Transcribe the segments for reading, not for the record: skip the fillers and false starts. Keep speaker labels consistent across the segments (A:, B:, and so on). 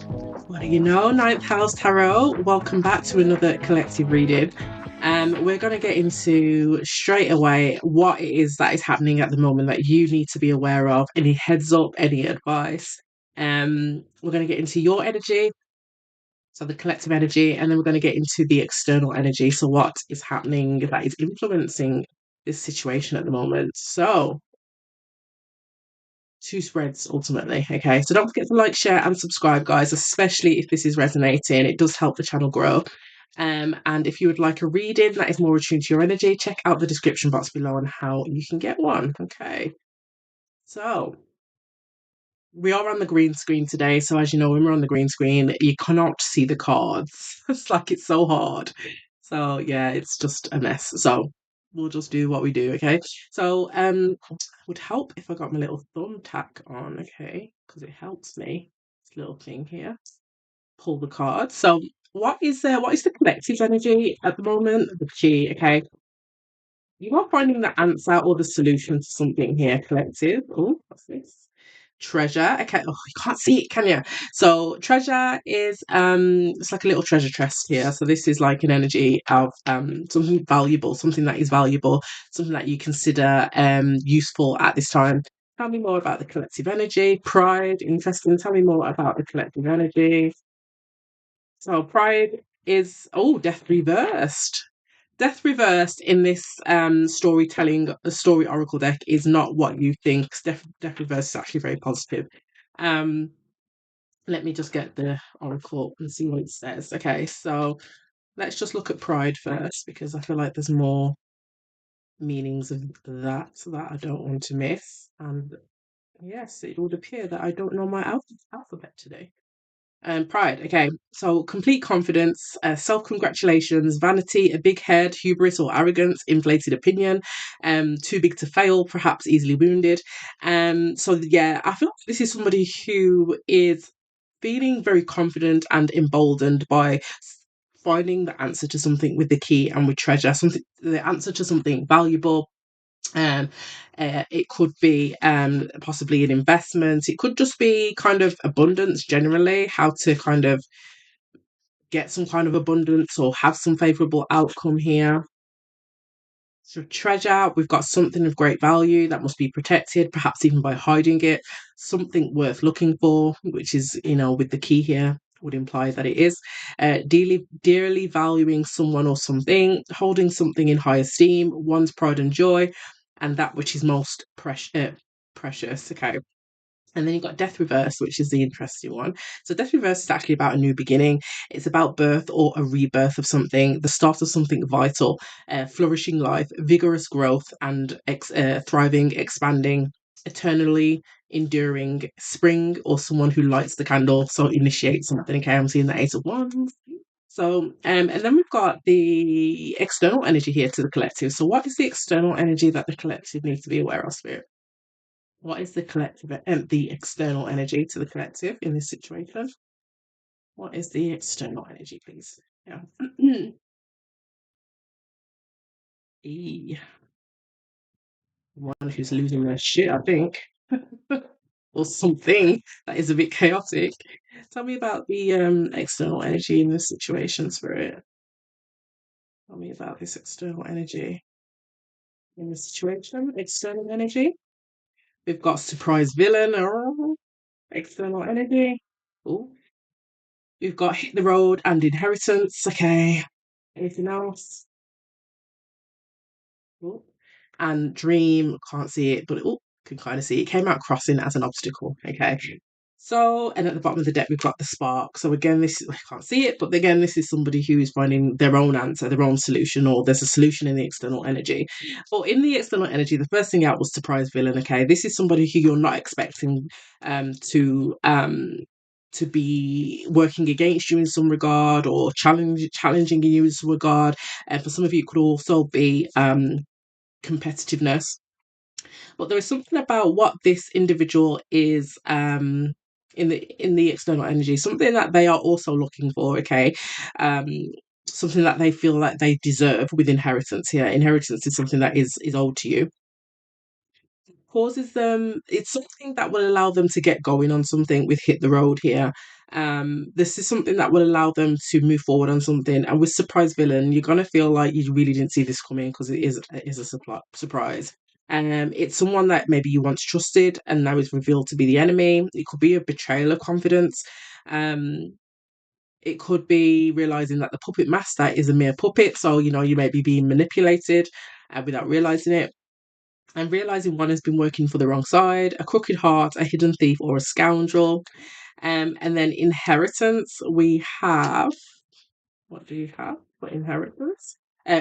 A: What do you know, Ninth House Tarot? Welcome back to another collective reading. We're going to get into straight away what it is that is happening at the moment that you need to be aware of. Any heads up, any advice. We're going to get into your energy, so the collective energy, and then we're going to get into the external energy. So what is happening that is influencing this situation at the moment? So two spreads ultimately. Okay, so don't forget to like, share, and subscribe, guys, especially if this is resonating. It does help the channel grow. And if you would like a reading that is more attuned to your energy, check out the description box below on how you can get one. Okay, so we are on the green screen today. So as you know, when we're on the green screen, you cannot see the cards. It's like it's so hard. So yeah, it's just a mess. So we'll just do what we do, okay? So would help if I got my little thumbtack on, okay? Because it helps me. This little thing here. Pull the card. So what is the collective energy at the moment? The key, okay? You are finding the answer or the solution to something here, collective. Oh, what's this? Treasure. Okay. Oh, you can't see it, can you? So treasure is it's like a little treasure chest here. So this is like an energy of something valuable, something that is valuable, something that you consider useful at this time. Tell me more about the collective energy. Pride, interesting. Tell me more about the collective energy. So pride is death reversed. Death reversed in this storytelling story oracle deck is not what you think. Death reversed is actually very positive. Um Let me just get the oracle and see what it says. Okay, so let's just look at pride first because I feel like there's more meanings of that I don't want to miss. And yes, it would appear that I don't know my alphabet today. Pride. Okay, so complete confidence, self-congratulations, vanity, a big head, hubris or arrogance, inflated opinion, too big to fail, perhaps easily wounded. So yeah, I feel like this is somebody who is feeling very confident and emboldened by finding the answer to something with the key and with treasure, something the answer to something valuable. um it could be possibly an investment, it could just be kind of abundance generally, how to kind of get some kind of abundance or have some favorable outcome here. So treasure, we've got something of great value that must be protected, perhaps even by hiding it, something worth looking for, which is, with the key here would imply that it is dearly valuing someone or something, holding something in high esteem, one's pride and joy, and that which is most precious. Okay. And then you've got Death Reverse, which is the interesting one. So Death Reverse is actually about a new beginning. It's about birth or a rebirth of something, the start of something vital, flourishing life, vigorous growth, and thriving, expanding, eternally enduring spring, or someone who lights the candle, so initiates something. Okay, I'm seeing the Ace of Wands. So, and then we've got the external energy here to the collective. So, what is the external energy that the collective needs to be aware of, Spirit? What is the collective and the external energy to the collective in this situation? What is the external energy, please? Yeah. E, one who's losing their shit, I think, or something that is a bit chaotic. Tell me about the external energy in this situation, Spirit. Tell me about this external energy in this situation. External energy. We've got surprise villain. External energy. Oh, we've got hit the road and inheritance. Okay. Anything else? Oh, and dream, can't see it, but can kind of see it. Came out crossing as an obstacle. Okay. So, and at the bottom of the deck, we've got the spark. So again, I can't see it, but again, this is somebody who is finding their own answer, their own solution, or there's a solution in the external energy. But in the external energy, the first thing out was surprise villain. Okay, this is somebody who you're not expecting to be working against you in some regard or challenging you in some regard. And for some of you, it could also be competitiveness. But there is something about what this individual is in the external energy, something that they are also looking for. Okay. um Something that they feel like they deserve with inheritance here. Inheritance is something that is owed to you. causes them, it's something that will allow them to get going on something with hit the road here. This is something that will allow them to move forward on something. And with surprise villain, you're gonna feel like you really didn't see this coming because it is a surprise. It's someone that maybe you once trusted and now is revealed to be the enemy. It could be a betrayal of confidence. Um, it could be realizing that the puppet master is a mere puppet, so you may be being manipulated without realizing it. And realizing one has been working for the wrong side, a crooked heart, a hidden thief, or a scoundrel. And then inheritance, we have, what do you have for inheritance?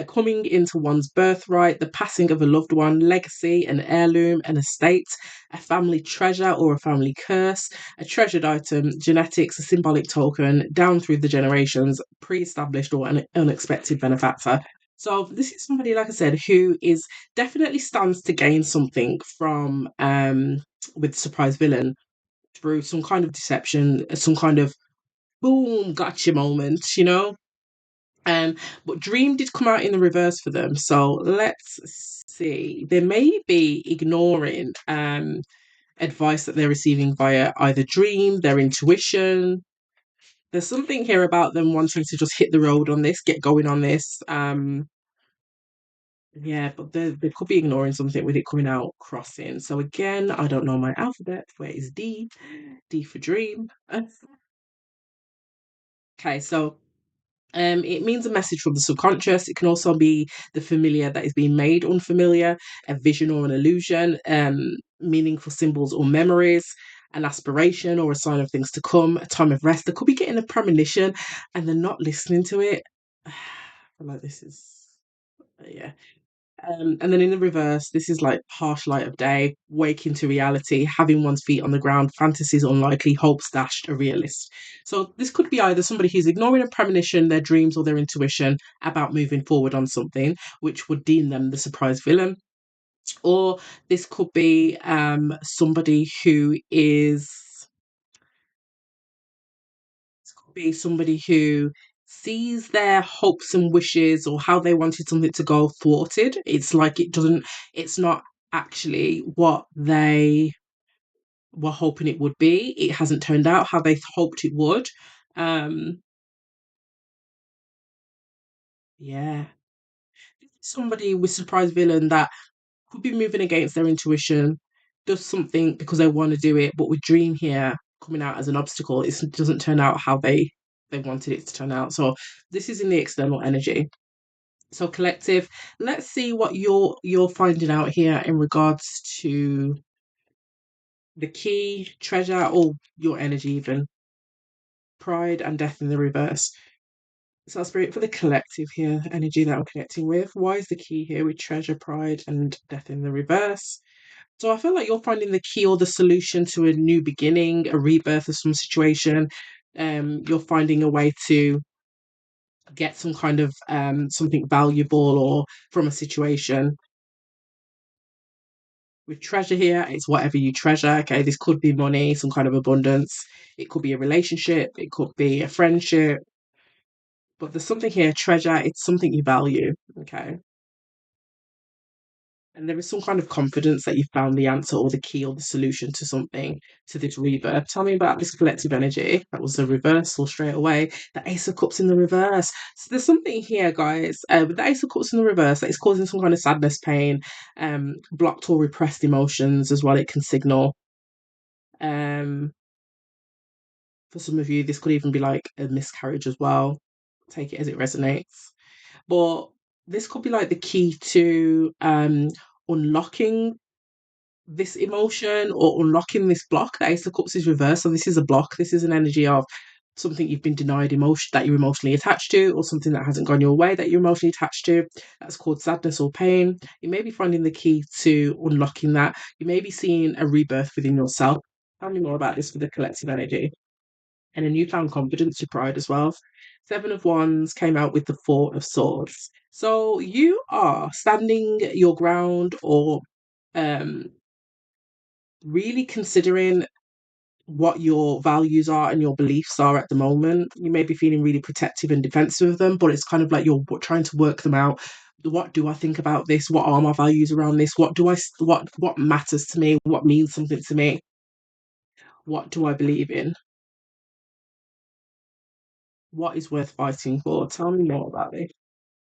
A: Coming into one's birthright, the passing of a loved one, legacy, an heirloom, an estate, a family treasure or a family curse, a treasured item, genetics, a symbolic token, down through the generations, pre established or an unexpected benefactor. So, this is somebody, like I said, who is definitely stands to gain something from with surprise villain through some kind of deception, some kind of boom, gotcha moment, um, but Dream did come out in the reverse for them. So let's see. They may be ignoring advice that they're receiving via either Dream, their intuition. There's something here about them wanting to just hit the road on this, get going on this. Yeah, but they could be ignoring something with it coming out crossing. So again, I don't know my alphabet. Where is D? D for Dream. Okay, so it means a message from the subconscious. It can also be the familiar that is being made unfamiliar, a vision or an illusion, meaningful symbols or memories, an aspiration or a sign of things to come, a time of rest. They could be getting a premonition and they're not listening to it. I feel like this is, yeah. And then in the reverse, this is like harsh light of day, waking to reality, having one's feet on the ground, fantasies unlikely, hopes dashed, a realist. So this could be either somebody who's ignoring a premonition, their dreams, or their intuition about moving forward on something, which would deem them the surprise villain. Or this could be somebody who is could be somebody who sees their hopes and wishes or how they wanted something to go thwarted. It's like it's not actually what they were hoping it would be. It hasn't turned out how they hoped it would. Um, yeah. Somebody with surprise villain that could be moving against their intuition, does something because they want to do it, but with Dream here coming out as an obstacle, it doesn't turn out how they wanted it to turn out. So this is in the external energy. So collective, let's see what you're finding out here in regards to the key, treasure, or your energy even. Pride and death in the reverse. So I'll spirit for the collective here, the energy that I'm connecting with. Why is the key here with treasure, pride, and death in the reverse? So I feel like you're finding the key or the solution to a new beginning, a rebirth of some situation. You're finding a way to get some kind of something valuable or from a situation. With treasure here, it's whatever you treasure. Okay, this could be money, some kind of abundance. It could be a relationship. It could be a friendship. But there's something here, treasure. It's something you value. Okay. And there is some kind of confidence that you found the answer or the key or the solution to something, to this rebirth. Tell me about this collective energy. That was a reversal straight away. The Ace of Cups in the reverse. So there's something here, guys, with the Ace of Cups in the reverse that is causing some kind of sadness, pain, blocked or repressed emotions as well. It can signal. Um, for some of you, this could even be like a miscarriage as well. Take it as it resonates. But this could be like the key to unlocking this emotion or unlocking this block. The Ace of Cups is reversed, so this is a block. This is an energy of something you've been denied emotion that you're emotionally attached to, or something that hasn't gone your way that you're emotionally attached to. That's called sadness or pain. You may be finding the key to unlocking that. You may be seeing a rebirth within yourself. Tell me more about this for the collective energy. And a newfound confidence to pride as well. Seven of Wands came out with the Four of Swords. So you are standing your ground or um really considering what your values are and your beliefs are at the moment. You may be feeling really protective and defensive of them, but it's kind of like you're trying to work them out, what do I think about this? What are my values around this? What matters to me? What means something to me? What do I believe in? What is worth fighting for? Tell me more about this.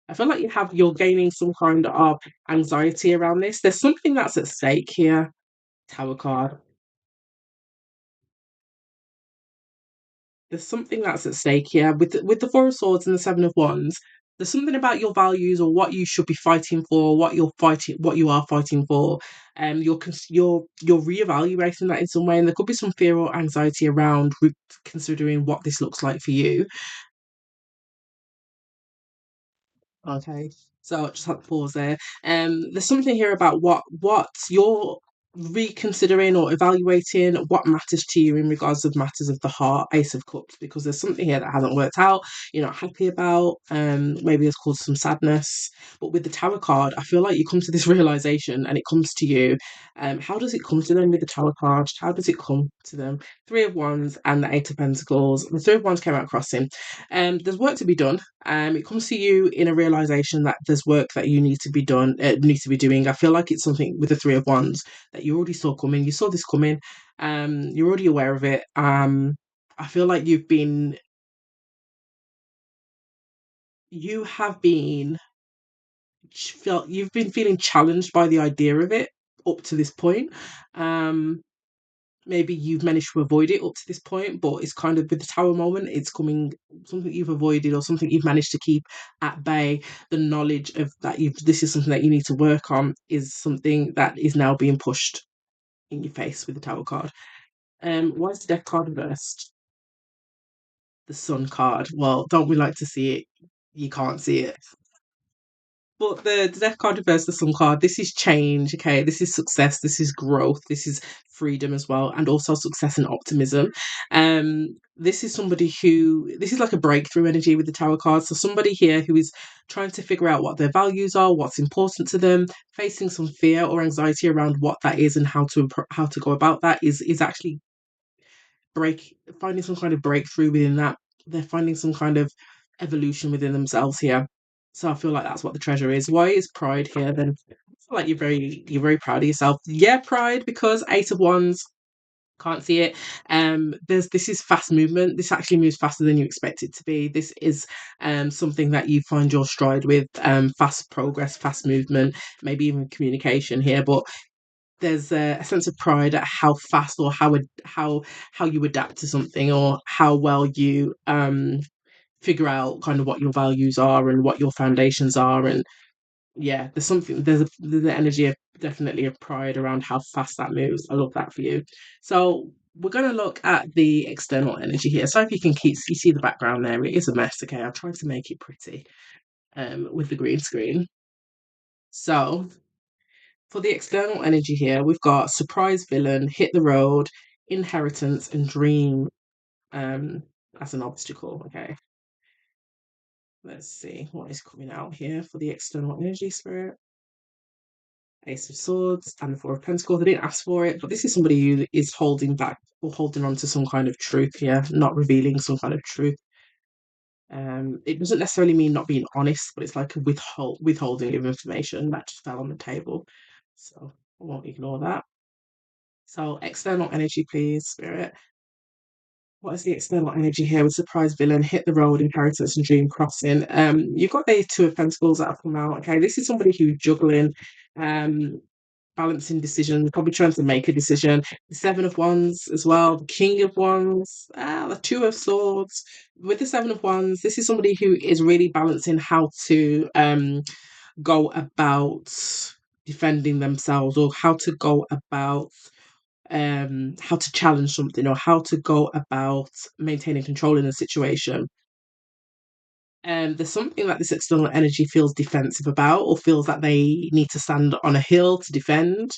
A: I feel like you're gaining some kind of anxiety around this. There's something that's at stake here. Tower card. There's something that's at stake here with the Four of Swords and the Seven of Wands. There's something about your values or what you should be fighting for, what you are fighting for. You're reevaluating that in some way, and there could be some fear or anxiety around considering what this looks like for you. Okay. So I just have to pause there. There's something here about what you're reconsidering or evaluating what matters to you in regards of matters of the heart, Ace of Cups, because there's something here that hasn't worked out, you're not happy about, maybe it's caused some sadness. But with the Tower card, I feel like you come to this realization and it comes to you. How does it come to them with the Tower card? How does it come to them? Three of Wands and the Eight of Pentacles. The Three of Wands came out crossing. There's work to be done. It comes to you in a realization that there's work that you need to be done, need to be doing. I feel like it's something with the Three of Wands that you already saw coming. You saw this coming. You're already aware of it. I feel like you have been felt you've been feeling challenged by the idea of it up to this point. Um, Maybe you've managed to avoid it up to this point, but it's kind of with the Tower moment, it's coming something you've avoided or something you've managed to keep at bay. The knowledge of that you this is something that you need to work on is something that is now being pushed in your face with the Tower card. Why is the Death card reversed? The Sun card. Well, don't we like to see it? You can't see it. But the Death card reverse the Sun card. This is change, okay? This is success. This is growth. This is freedom as well, and also success and optimism. This is somebody who this is like a breakthrough energy with the Tower card. So somebody here who is trying to figure out what their values are, what's important to them, facing some fear or anxiety around what that is and how to go about that is actually finding some kind of breakthrough within that. They're finding some kind of evolution within themselves here. So I feel like that's what the treasure is. Why is pride here then? I feel like you're very proud of yourself. Yeah, pride because Eight of Wands. Can't see it. This is fast movement. This actually moves faster than you expect it to be. This is something that you find your stride with. Fast progress, fast movement, maybe even communication here. But there's a sense of pride at how fast or how you adapt to something or how well you figure out kind of what your values are and what your foundations are. And yeah, there's the energy of definitely of pride around how fast that moves. I love that for you. So we're going to look at the external energy here. So if you see the background there, it is a mess. Okay, I've tried to make it pretty with the green screen. So for the external energy here, we've got surprise villain, hit the road, inheritance, and dream as an obstacle. Okay, let's see what is coming out here for the external energy spirit. Ace of Swords and the Four of Pentacles. I didn't ask for it, but this is somebody who is holding back or holding on to some kind of truth here, not revealing some kind of truth. It doesn't necessarily mean not being honest, but it's like a withholding of information that just fell on the table. So I won't ignore that. So external energy, please, Spirit. What is the external energy here with surprise villain, hit the road, inheritance, and dream crossing? You've got the Two of Pentacles that have come out. Okay, this is somebody who's juggling, balancing decisions, probably trying to make a decision. The Seven of Wands as well, the King of Wands, the Two of Swords. With the Seven of Wands, this is somebody who is really balancing how to go about defending themselves or how to go about how to challenge something or how to go about maintaining control in a situation. There's something that this external energy feels defensive about or feels that they need to stand on a hill to defend.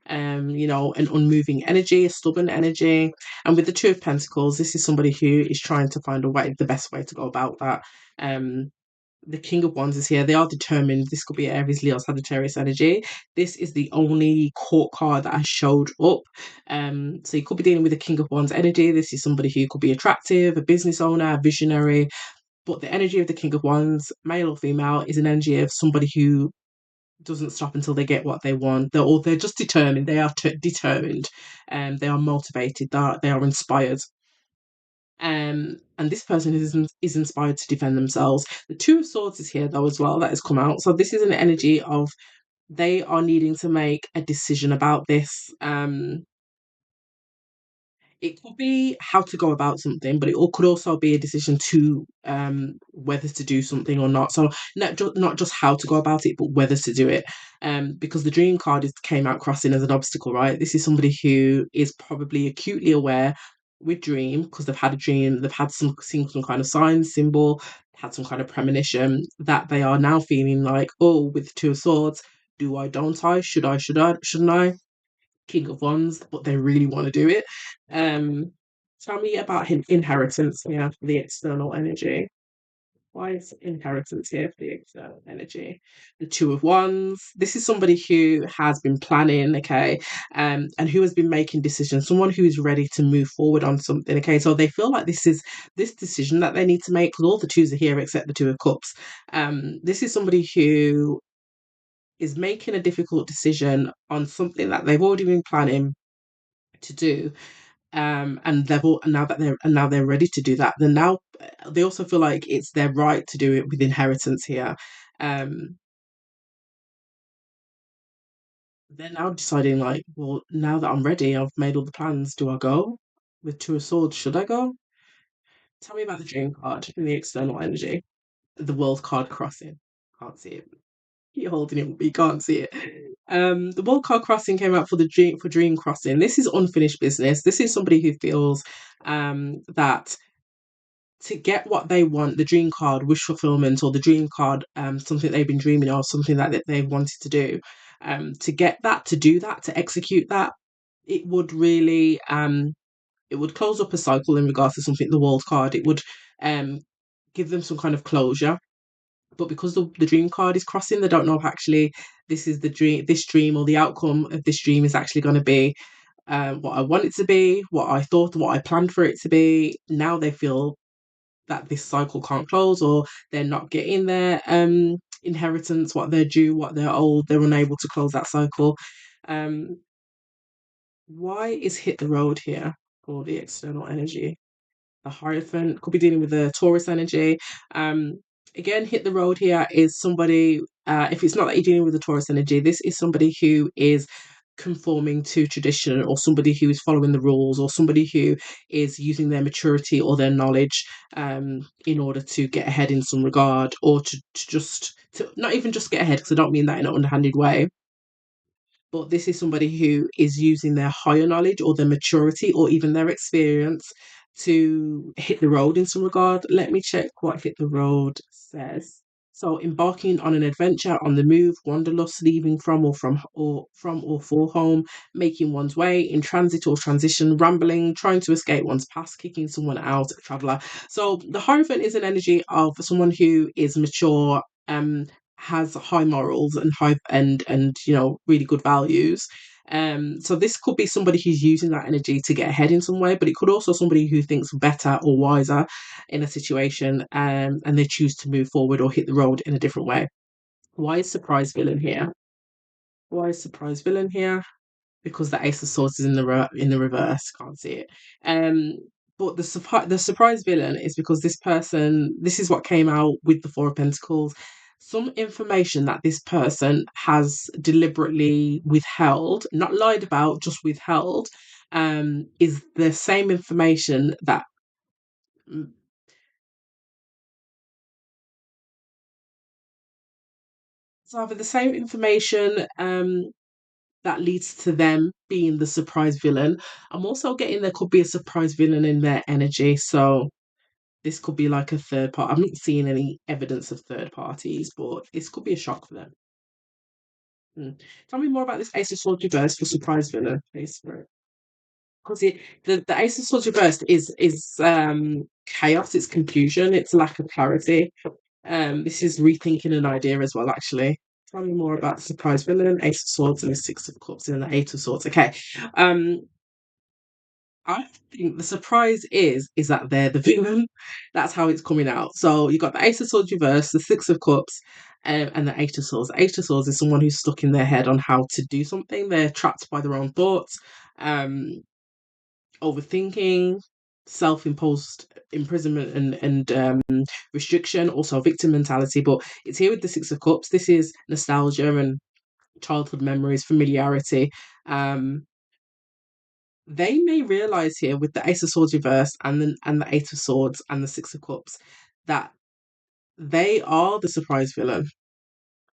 A: An unmoving energy, a stubborn energy. And with the Two of Pentacles, this is somebody who is trying to find the best way to go about that. The King of Wands is here. They are determined. This could be Aries, Leo, Sagittarius energy. This is the only court card that has showed up. So you could be dealing with the King of Wands energy. This is somebody who could be attractive, a business owner, a visionary, But the energy of the King of Wands, male or female, is an energy of somebody who doesn't stop until they get what they want. They're just determined. They are determined, and they are motivated. They are inspired. And this person is inspired to defend themselves. The Two of Swords is here though as well. That has come out. So this is an energy of they are needing to make a decision about this. It could be how to go about something, but could also be a decision to whether to do something or not. So not just how to go about it, but whether to do it. Because the Dream card came out crossing as an obstacle, right? This is somebody who is probably acutely aware with dream because they've had a dream, they've had seen some kind of sign, symbol, had some kind of premonition that they are now feeling like, oh, with the Two of Swords, do I, don't I, shouldn't I? King of Wands, but they really want to do it. Um, Tell me about inheritance here for the external energy. Why is inheritance here for the external energy? The Two of Wands. This is somebody who has been planning, okay, and who has been making decisions. Someone who is ready to move forward on something, okay. So they feel like this decision that they need to make because all the twos are here except the Two of Cups. This is somebody who is making a difficult decision on something that they've already been planning to do, and now they're ready to do that. Then now they also feel like it's their right to do it with inheritance here. um they're now deciding like, well, now that I'm ready, I've made all the plans, do I go with Two of Swords? Should I go? Tell me about the Dream card in the external energy. The World card crossing. Can't see it. You're holding it, but you can't see it. The World card crossing came out for the Dream crossing. This is unfinished business. This is somebody who feels that to get what they want, the dream card, wish fulfillment, or the dream card, something they've been dreaming of, something that they wanted to do, to get that, to do that, to execute that, it would really, it would close up a cycle in regards to something. The World card, it would um give them some kind of closure. But because the dream card is crossing, they don't know if actually this dream or the outcome of this dream is actually going to be what I want it to be, what I thought, what I planned for it to be. Now they feel that this cycle can't close, or they're not getting their inheritance, what they're due, what they're owed. They're unable to close that cycle. Um, why is hit the road here for the external energy? The Hierophant could be dealing with the Taurus energy. Um, Again, hit the road here is somebody. If it's not that you're dealing with the Taurus energy, this is somebody who is conforming to tradition, or somebody who is following the rules, or somebody who is using their maturity or their knowledge in order to get ahead in some regard, or to not even just get ahead, because I don't mean that in an underhanded way, but this is somebody who is using their higher knowledge or their maturity or even their experience to hit the road in some regard. Let me check what hit the road says. So embarking on an adventure, on the move, wanderlust, leaving from or for home, making one's way, in transit or transition, rambling, trying to escape one's past, kicking someone out, a traveller. So the Hierophant is an energy of someone who is mature, has high morals and really good values. So this could be somebody who's using that energy to get ahead in some way, but it could also somebody who thinks better or wiser in a situation, and they choose to move forward or hit the road in a different way. Why is surprise villain here? Why is surprise villain here? Because the Ace of Swords is in the reverse. Can't see it. Um, but the surprise villain is because this is what came out with the Four of Pentacles. Some information that this person has deliberately withheld, not lied about, just withheld, is the same information that mm, it's either the same information that leads to them being the surprise villain. I'm also getting there could be a surprise villain in their energy. So this could be like a third part. I'm not seeing any evidence of third parties, but this could be a shock for them. Tell me more about this Ace of Swords reversed for surprise villain, please. Because the Ace of Swords reversed is chaos, it's confusion, it's lack of clarity. This is rethinking an idea as well, actually. Tell me more about the surprise villain, Ace of Swords, and the Six of Cups, and the Eight of Swords. Okay. Um, I think the surprise is that they're the villain. That's how it's coming out. So you got the Ace of Swords reverse, the Six of Cups, and the Eight of Swords. The Eight of Swords is someone who's stuck in their head on how to do something. They're trapped by their own thoughts, um, overthinking, self-imposed imprisonment and restriction, also victim mentality. But it's here with the Six of Cups. This is nostalgia and childhood memories, familiarity. Um, they may realize here with the Ace of Swords reverse and the Eight of Swords and the Six of Cups that they are the surprise villain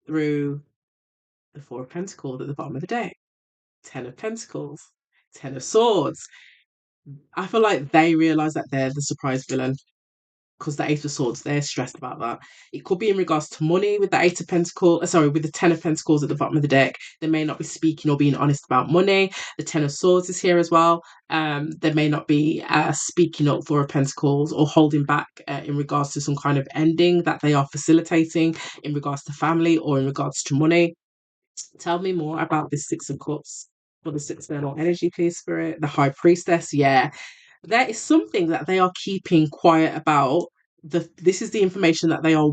A: through the Four of Pentacles at the bottom of the deck, Ten of Pentacles, Ten of Swords. I feel like they realize that they're the surprise villain because the Eight of Swords, they're stressed about that. It could be in regards to money with the Eight of Pentacles, sorry, with the Ten of Pentacles at the bottom of the deck. They may not be speaking or being honest about money. The Ten of Swords is here as well. They may not be speaking up for a Pentacles or holding back in regards to some kind of ending that they are facilitating in regards to family or in regards to money. Tell me more about this Six of Cups for the external energy, please, Spirit. The High Priestess, yeah, there is something that they are keeping quiet about. This is the information that they are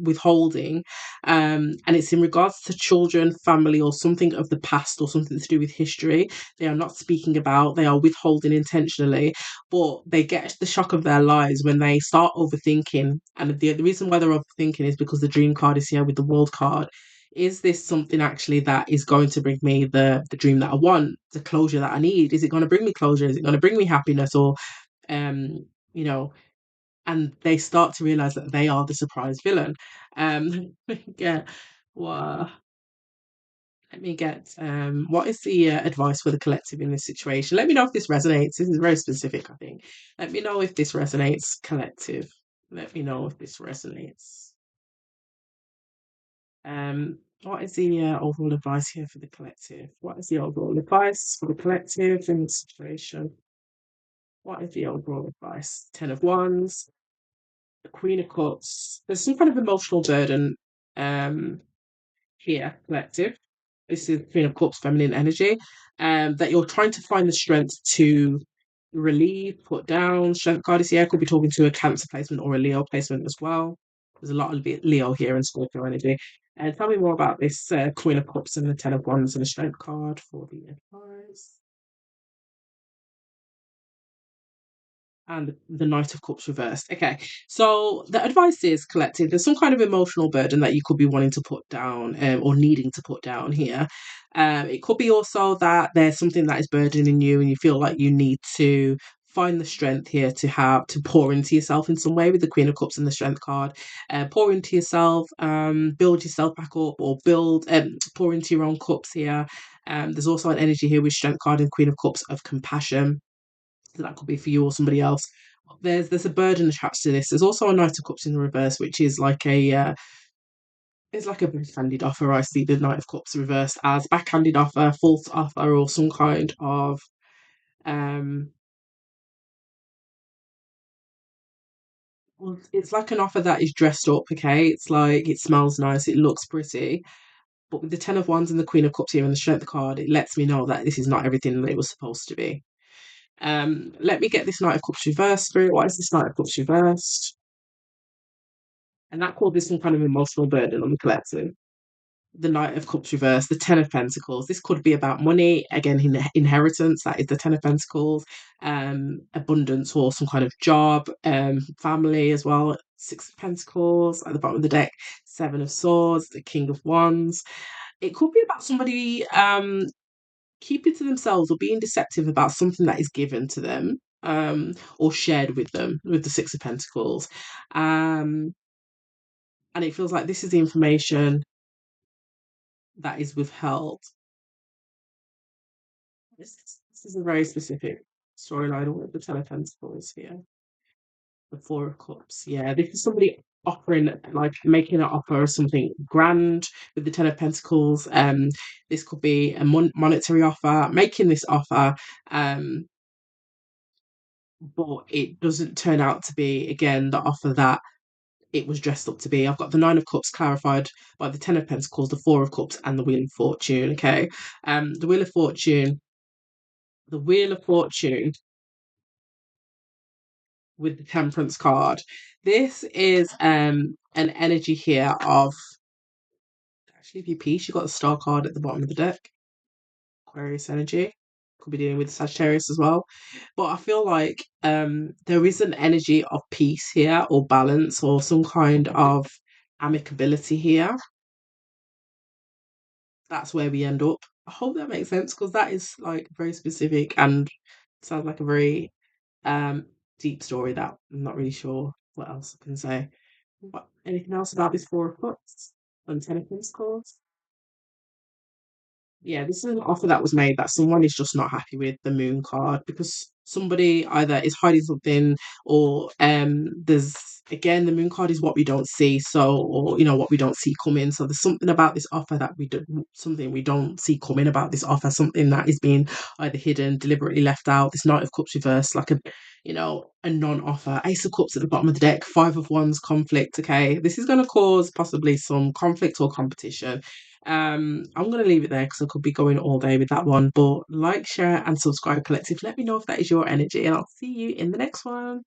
A: withholding, and it's in regards to children, family, or something of the past, or something to do with history. They are not speaking about. They are withholding intentionally, but they get the shock of their lives when they start overthinking. And the reason why they're overthinking is because the Dream card is here with the World card. Is this something actually that is going to bring me the dream that I want, the closure that I need? Is it going to bring me closure? Is it going to bring me happiness? Or um, you know, and they start to realize that they are the surprise villain. Yeah. Well, let me get what is the advice for the collective in this situation? Let me know if this resonates. This is very specific, I think. Let me know if this resonates, collective. Let me know if this resonates. What is the overall advice here for the collective? What is the overall advice for the collective in this situation? What is the overall advice? Ten of Wands, the Queen of Cups. There's some kind of emotional burden um, here, collective. This is Queen of Cups, feminine energy, that you're trying to find the strength to relieve, put down. Strength card is here. Could be talking to a Cancer placement or a Leo placement as well. There's a lot of Leo here and Scorpio energy. And tell me more about this Queen of Cups and the Ten of Wands and the Strength card for the advice. And the Knight of Cups reversed. Okay, so the advice is collective. There's some kind of emotional burden that you could be wanting to put down or needing to put down here. It could be also that there's something that is burdening you and you feel like you need to find the strength here to have to pour into yourself in some way with the Queen of Cups and the Strength card. Pour into yourself, build yourself back up, or pour into your own cups here. There's also an energy here with Strength card and Queen of Cups of compassion. So that could be for you or somebody else. There's a burden attached to this. There's also a Knight of Cups in the reverse, which is like a it's like a backhanded offer. I see the Knight of Cups reversed as backhanded offer, false offer, or some kind of um. Well, it's like an offer that is dressed up. Okay, it's like it smells nice, it looks pretty, but with the Ten of Wands and the Queen of Cups here and the Strength card, it lets me know that this is not everything that it was supposed to be. Let me get this Knight of Cups reversed, Spirit. What is this Knight of Cups reversed? And that causes some kind of emotional burden on the collective. The Knight of Cups reversed, the Ten of Pentacles. This could be about money, again, inheritance. That is the Ten of Pentacles, abundance or some kind of job, family as well. Six of Pentacles at the bottom of the deck, Seven of Swords, the King of Wands. It could be about somebody keeping to themselves or being deceptive about something that is given to them or shared with them with the Six of Pentacles. Um, and it feels like this is the information that is withheld. This is a very specific storyline with the Ten of Pentacles here. The Four of Cups. Yeah, this is somebody offering, like making an offer of something grand with the Ten of Pentacles. This could be a monetary offer, making this offer, but it doesn't turn out to be, again, the offer that it was dressed up to be. I've got the Nine of Cups clarified by the Ten of Pentacles, the Four of Cups, and the Wheel of Fortune. Okay, the Wheel of Fortune. The Wheel of Fortune with the Temperance card. This is an energy here of actually, if you peace, you got the Star card at the bottom of the deck. Aquarius energy. Could be dealing with Sagittarius as well. But I feel like there is an energy of peace here, or balance, or some kind of amicability here. That's where we end up. I hope that makes sense, because that is like very specific and sounds like a very um deep story that I'm not really sure what else I can say. What, anything else about this Four of Cups and Ten of Pentacles? Yeah, this is an offer that was made that someone is just not happy with the moon card, because somebody either is hiding something, or there's, again, the moon card is what we don't see, so, or what we don't see coming. So there's something about this offer that we do, something we don't see coming about this offer, something that is being either hidden, deliberately left out. This Knight of Cups reversed, like a non-offer. Ace of Cups at the bottom of the deck, Five of Wands, conflict. Okay, this is going to cause possibly some conflict or competition. I'm gonna leave it there because I could be going all day with that one. But like, share, and subscribe, collective. Let me know if that is your energy, and I'll see you in the next one.